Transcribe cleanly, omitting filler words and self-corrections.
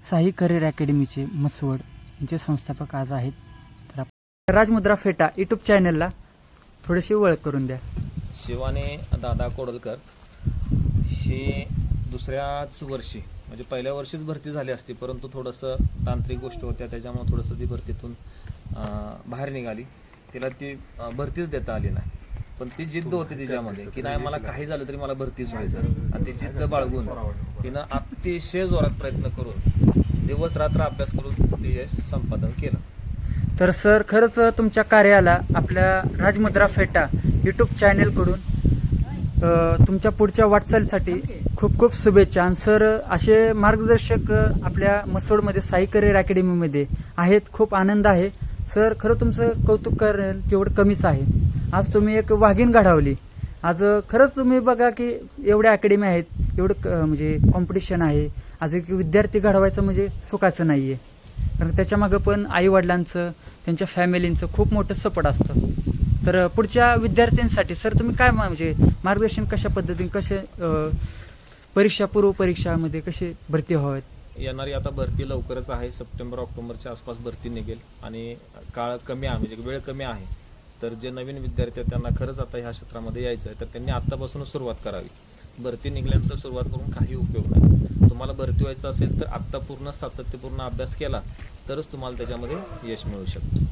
Sai career अकॅडमीचे Mhaswad यांचे संस्थापक आज आहेत. तर राजमुद्रा फेटा यूट्यूब चॅनलला थोडीशी ओळख करून द्या. शिवाने दादा कोडलकर ही दुसऱ्याच वर्षी म्हणजे पहिल्या वर्षीच भरती झाली असती, परंतु थोडंसं तांत्रिक गोष्टी होत्या त्याच्यामुळे थोडंसं ती भरतीतून बाहेर निघाली. तिला ती भरतीच देता आली नाही, पण ती जिद्द होती तिच्यामध्ये की नाही मला काही झालं तरी मला भरतीच व्हायचं, आणि ती जिद्द बाळगून तिनं अतिशय जोरात प्रयत्न करून दिवस रात्र अभ्यास करून ते यश संपादन केलं. तर सर खरंच तुमच्या कार्याला आपल्या राजमुद्रा फेटा यूट्यूब चॅनलकडून तुमच्या पुढच्या वाटचालीसाठी खूप खूप शुभेच्छा. आणि सर असे मार्गदर्शक आपल्या मसोडमध्ये साई करिअर अकॅडमीमध्ये आहेत. खूप आनंद आहे सर, खरं तुमचं कौतुक करेल तेवढं कमीच आहे. आज तुम्ही एक वाघीण घडवली. आज खरंच तुम्ही बघा की एवढ्या अकॅडमी आहेत, एवढं म्हणजे कॉम्पिटिशन आहे. आज एक विद्यार्थी घडवायचं म्हणजे सुखाचं नाही आहे, कारण त्याच्यामागं पण आईवडिलांचं त्यांच्या फॅमिलींचं खूप मोठं सपोर्ट असतं. तर पुढच्या विद्यार्थ्यांसाठी सर तुम्ही काय म्हणजे मार्गदर्शन कशा पद्धतीने कसे परीक्षा पूर्व परीक्षामध्ये कसे भरती व्हावेत? येणारी आता भरती लवकरच आहे, सप्टेंबर ऑक्टोबरच्या आसपास भरती निघेल आणि काळ कमी आहे म्हणजे वेळ कमी आहे. तर जे नवीन विद्यार्थी आहेत त्यांना खरंच आता ह्या क्षेत्रामध्ये यायचं आहे तर त्यांनी आत्तापासूनच सुरुवात करावी. भरती निघाल्यानंतर सुरुवात करून काही उपयोग नाही. तुम्हाला भरती व्हायचं असेल तर आत्ता पूर्ण सातत्यपूर्ण अभ्यास केला तरच तुम्हाला त्याच्यामध्ये यश मिळू शकतं.